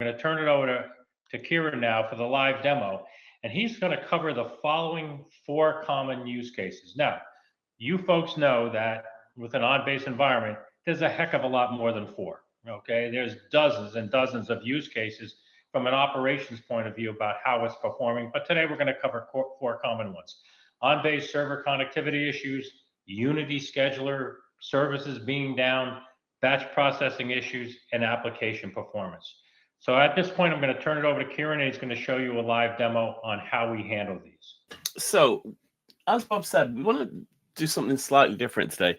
I'm going to turn it over to Kieran now for the live demo, and he's going to cover the following four common use cases. Now, you folks know that with an on-base environment, there's a heck of a lot more than four. Okay, there's dozens and dozens of use cases from an operations point of view about how it's performing. But today we're going to cover four common ones: on-base server connectivity issues, Unity scheduler services being down, batch processing issues, and application performance. So at this point, I'm going to turn it over to Kieran, and he's going to show you a live demo on how we handle these. So, as Bob said, we want to do something slightly different today.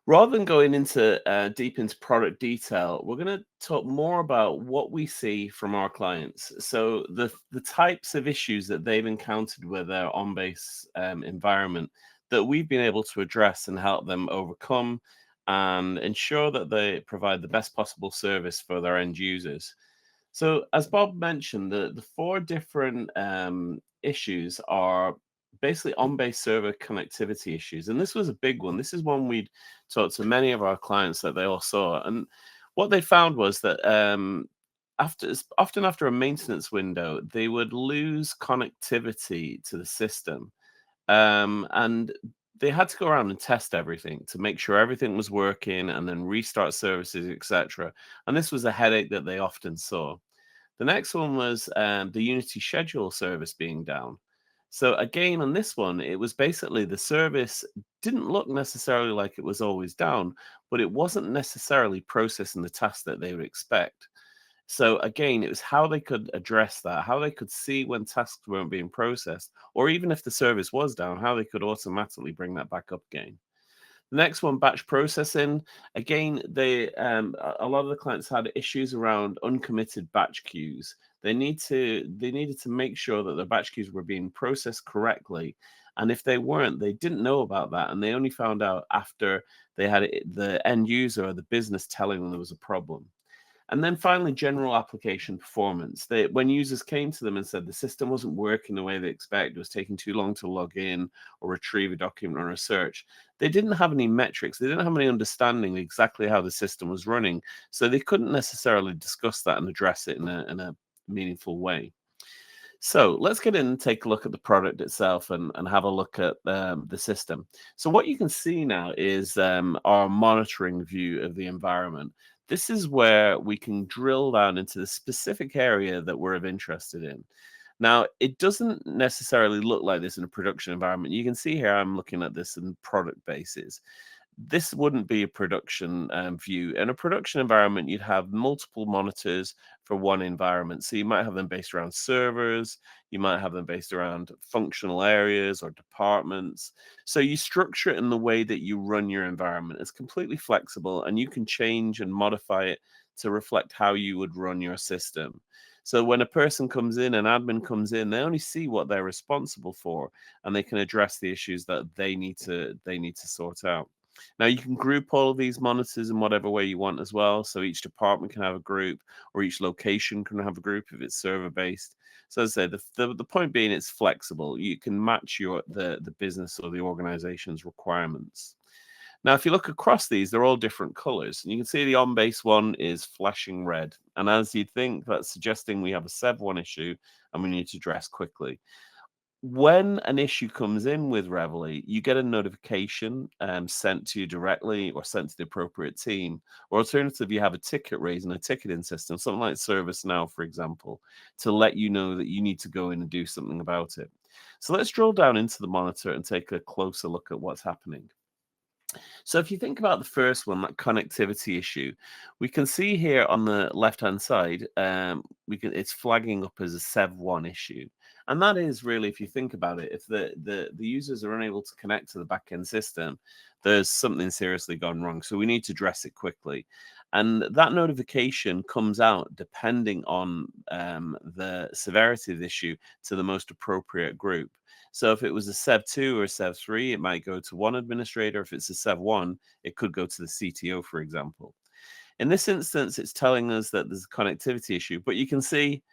Rather than going into deep into product detail, we're going to talk more about what we see from our clients. So the types of issues that they've encountered with their on-base environment that we've been able to address and help them overcome and ensure that they provide the best possible service for their end users. So, as Bob mentioned, the four different issues are basically on-base server connectivity issues, and this was a big one. This is one we'd talked to many of our clients that they all saw, and what they found was that often after a maintenance window, they would lose connectivity to the system, and they had to go around and test everything to make sure everything was working, and then restart services, etc. And this was a headache that they often saw. The next one was the Unity schedule service being down. So again, on this one, it was basically the service didn't look necessarily like it was always down, but it wasn't necessarily processing the tasks that they would expect. So again, it was how they could address that, how they could see when tasks weren't being processed, or even if the service was down, how they could automatically bring that back up again. The next one, batch processing. Again, a lot of the clients had issues around uncommitted batch queues. They needed to make sure that the batch queues were being processed correctly, and if they weren't, they didn't know about that, and they only found out after they had the end user or the business telling them there was a problem. And then finally, general application performance. When users came to them and said the system wasn't working the way they expected, it was taking too long to log in or retrieve a document or a search, they didn't have any metrics. They didn't have any understanding exactly how the system was running. So they couldn't necessarily discuss that and address it in a meaningful way. So let's get in and take a look at the product itself and have a look at the system. So what you can see now is our monitoring view of the environment. This is where we can drill down into the specific area that we're of interested in. Now, it doesn't necessarily look like this in a production environment. You can see here I'm looking at this in product basis. This wouldn't be a production view. In a production environment, you'd have multiple monitors for one environment. So you might have them based around servers, you might have them based around functional areas or departments. So you structure it in the way that you run your environment. It's completely flexible, and you can change and modify it to reflect how you would run your system. So when a person comes in, an admin comes in, they only see what they're responsible for, and they can address the issues that they need to sort out. Now, you can group all of these monitors in whatever way you want as well. So each department can have a group, or each location can have a group if it's server based. So as I say, the point being, it's flexible. You can match the business or the organization's requirements. Now, if you look across these, they're all different colors. And you can see the on-base one is flashing red. And as you'd think, that's suggesting we have a Sev1 issue and we need to address quickly. When an issue comes in with Reveille, you get a notification sent to you directly or sent to the appropriate team. Or alternatively, you have a ticket raised in a ticketing system, something like ServiceNow, for example, to let you know that you need to go in and do something about it. So let's drill down into the monitor and take a closer look at what's happening. So if you think about the first one, that connectivity issue, we can see here on the left-hand side, it's flagging up as a Sev1 issue. And that is really, if you think about it, if the users are unable to connect to the backend system, there's something seriously gone wrong. So we need to address it quickly. And that notification comes out depending on the severity of the issue to the most appropriate group. So if it was a Sev2 or a Sev3, it might go to one administrator. If it's a Sev1, it could go to the CTO, for example. In this instance, it's telling us that there's a connectivity issue, but you can see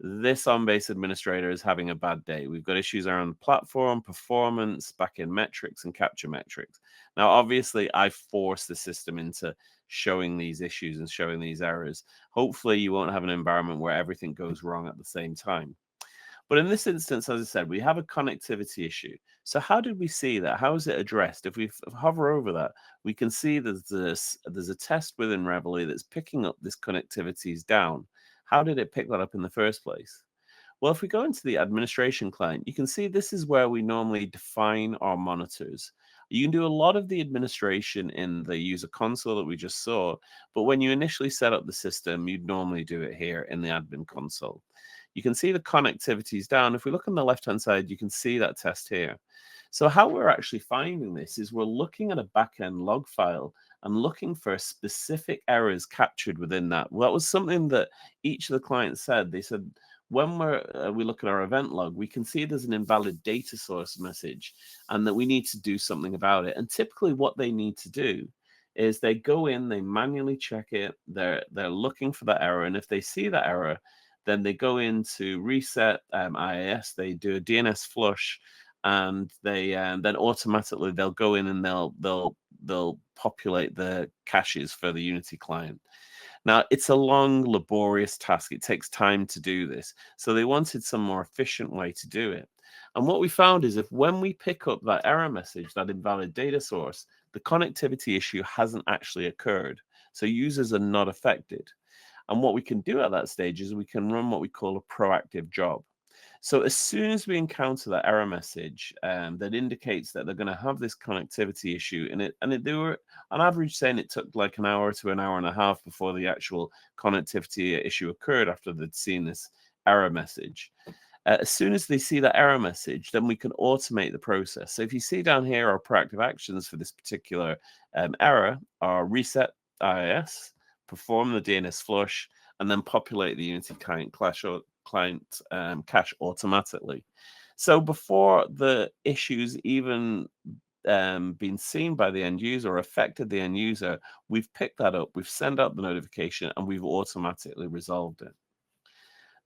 this OnBase administrator is having a bad day. We've got issues around platform, performance, backend metrics, and capture metrics. Now, obviously, I force the system into showing these issues and showing these errors. Hopefully, you won't have an environment where everything goes wrong at the same time. But in this instance, as I said, we have a connectivity issue. So how did we see that? How is it addressed? If we hover over that, we can see there's a test within Reveille that's picking up this connectivity is down. How did it pick that up in the first place? Well, if we go into the administration client, you can see this is where we normally define our monitors. You can do a lot of the administration in the user console that we just saw, but when you initially set up the system, you'd normally do it here in the admin console. You can see the connectivity is down. If we look on the left-hand side, you can see that test here. So how we're actually finding this is we're looking at a backend log file and looking for specific errors captured within that. Well, that was something that each of the clients said. They said, when we look at our event log, we can see there's an invalid data source message and that we need to do something about it. And typically what they need to do is they go in, they manually check it, they're looking for that error. And if they see that error, then they go into reset IIS, they do a DNS flush, and they then automatically they'll go in and they'll populate the caches for the Unity client. Now, it's a long, laborious task. It takes time to do this. So they wanted some more efficient way to do it. And what we found is if when we pick up that error message, that invalid data source, the connectivity issue hasn't actually occurred. So users are not affected. And what we can do at that stage is we can run what we call a proactive job. So as soon as we encounter that error message that indicates that they're going to have this connectivity issue, they were on average saying it took like an hour to an hour and a half before the actual connectivity issue occurred after they'd seen this error message. As soon as they see that error message, then we can automate the process. So if you see down here, our proactive actions for this particular error are reset IIS, perform the DNS flush, and then populate the Unity client cache automatically. So before the issues even been seen by the end user or affected the end user, we've picked that up, we've sent out the notification, and we've automatically resolved it.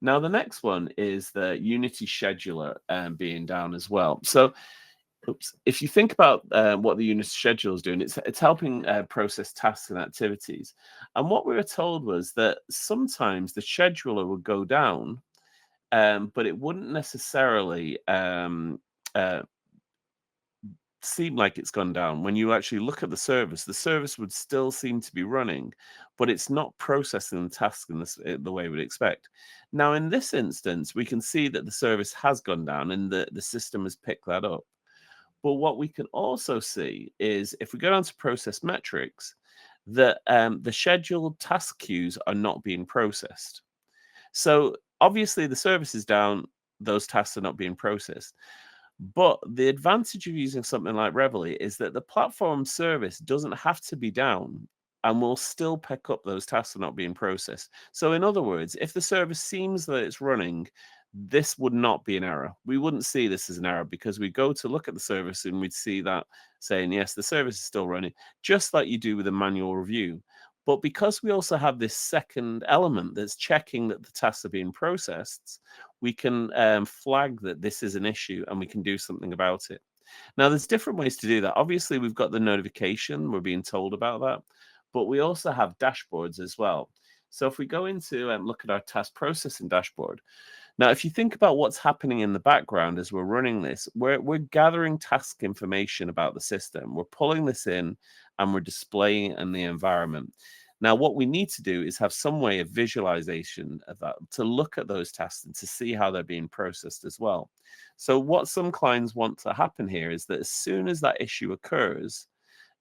Now, the next one is the Unity scheduler being down as well. So if you think about what the Unity scheduler is doing, it's helping process tasks and activities. And what we were told was that sometimes the scheduler would go down, but it wouldn't necessarily seem like it's gone down. When you actually look at the service would still seem to be running, but it's not processing the task in the way we'd expect. Now, in this instance, we can see that the service has gone down and the system has picked that up. But what we can also see is if we go down to process metrics, that the scheduled task queues are not being processed. So obviously the service is down, those tasks are not being processed. But the advantage of using something like Reveille is that the platform service doesn't have to be down and will still pick up those tasks that are not being processed. So in other words, if the service seems that it's running, this would not be an error. We wouldn't see this as an error because we go to look at the service and we'd see that saying, yes, the service is still running, just like you do with a manual review. But because we also have this second element that's checking that the tasks are being processed, we can flag that this is an issue and we can do something about it. Now, there's different ways to do that. Obviously, we've got the notification. We're being told about that. But we also have dashboards as well. So if we go into look at our task processing dashboard, now, if you think about what's happening in the background as we're running this, we're gathering task information about the system. We're pulling this in and we're displaying it in the environment. Now, what we need to do is have some way of visualization of that to look at those tasks and to see how they're being processed as well. So what some clients want to happen here is that as soon as that issue occurs,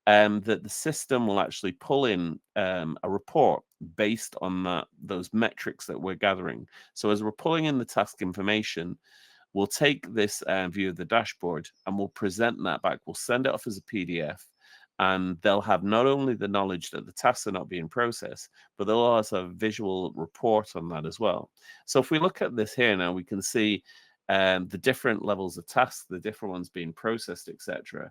that the system will actually pull in a report based on those metrics that we're gathering. So as we're pulling in the task information, we'll take this view of the dashboard and we'll present that back. We'll send it off as a PDF, and they'll have not only the knowledge that the tasks are not being processed, but they'll also have a visual report on that as well. So if we look at this here now, we can see the different levels of tasks, the different ones being processed, etc.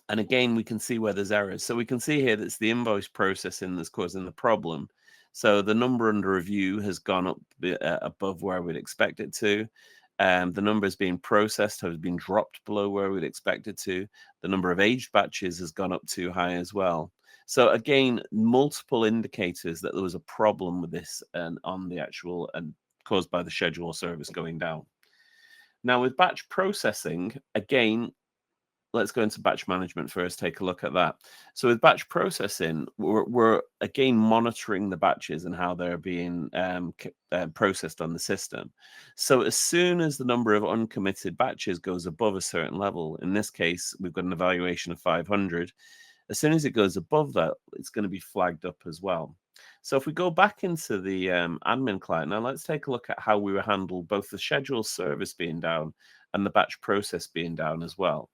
And again, we can see where there's errors. So we can see here that's the invoice processing that's causing the problem. So the number under review has gone up above where we'd expect it to. The numbers being processed has been dropped below where we'd expect it to. The number of aged batches has gone up too high as well. So again, multiple indicators that there was a problem with this and on the actual and caused by the schedule service going down. Now with batch processing, again, let's go into batch management first, take a look at that. So with batch processing, we're again monitoring the batches and how they're being processed on the system. So as soon as the number of uncommitted batches goes above a certain level, in this case, we've got an evaluation of 500. As soon as it goes above that, it's going to be flagged up as well. So if we go back into the admin client, now let's take a look at how we were handled both the schedule service being down and the batch process being down as well.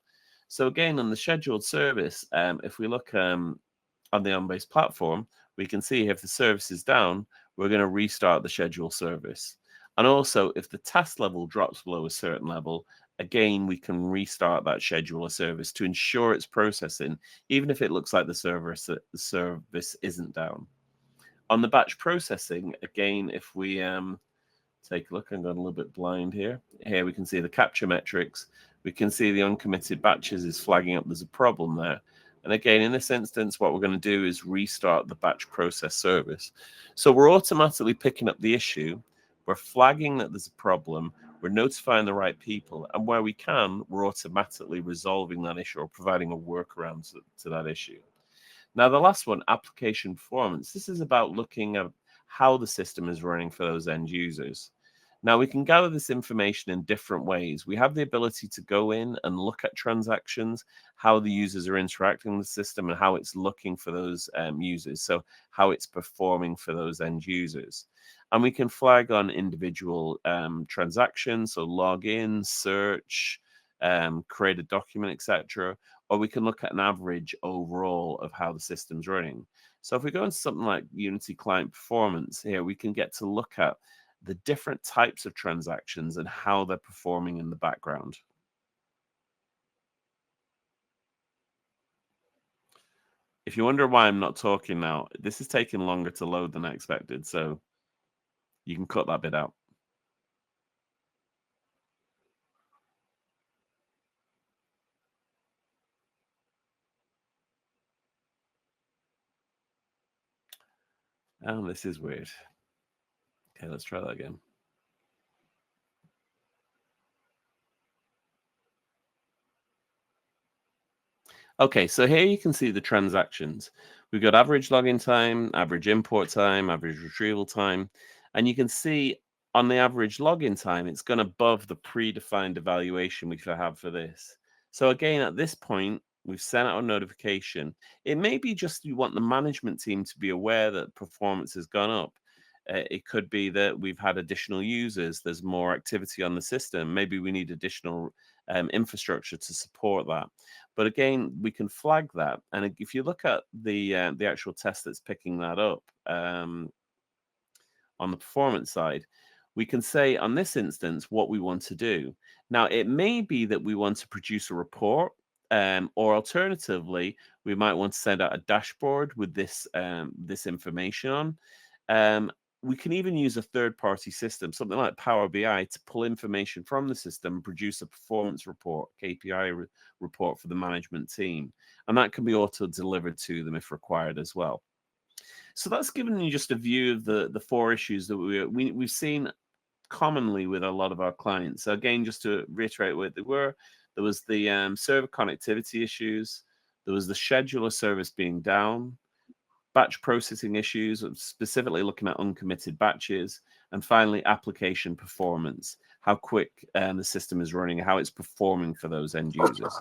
So again, on the scheduled service, if we look on the OnBase platform, we can see if the service is down, we're going to restart the schedule service. And also, if the task level drops below a certain level, again, we can restart that scheduler service to ensure it's processing, even if it looks like the service isn't down. On the batch processing, again, if we take a look, I'm going a little bit blind here. Here we can see the capture metrics. We can see the uncommitted batches is flagging up there's a problem there. And again, in this instance, what we're going to do is restart the batch process service. So we're automatically picking up the issue. We're flagging that there's a problem. We're notifying the right people. And where we can, we're automatically resolving that issue or providing a workaround to that issue. Now, the last one, application performance. This is about looking at how the system is running for those end users. Now, we can gather this information in different ways. We have the ability to go in and look at transactions, how the users are interacting with the system, and how it's looking for those users, so how it's performing for those end users. And we can flag on individual transactions, so log in, search, create a document, etc. Or we can look at an average overall of how the system's running. So if we go into something like Unity Client Performance here, we can get to look at the different types of transactions and how they're performing in the background. If you wonder why I'm not talking now, this is taking longer to load than I expected, so you can cut that bit out. Oh, this is weird. Okay, let's try that again. Okay, so here you can see the transactions. We've got average login time, average import time, average retrieval time, and you can see on the average login time, it's gone above the predefined evaluation we could have for this. So again, at this point, we've sent out a notification. It may be just you want the management team to be aware that performance has gone up. It could be that we've had additional users, there's more activity on the system. Maybe we need additional infrastructure to support that. But again, we can flag that. And if you look at the actual test that's picking that up on the performance side, we can say on this instance what we want to do. Now, it may be that we want to produce a report, or alternatively, we might want to send out a dashboard with this this information on. We can even use a third-party system, something like Power BI, to pull information from the system and produce a performance report, KPI report for the management team. And that can be auto-delivered to them if required as well. So that's given you just a view of the four issues that we've seen commonly with a lot of our clients. So again, just to reiterate what they were, there was the server connectivity issues, there was the scheduler service being down, batch processing issues, specifically looking at uncommitted batches, and finally application performance, how quick the system is running, how it's performing for those end users.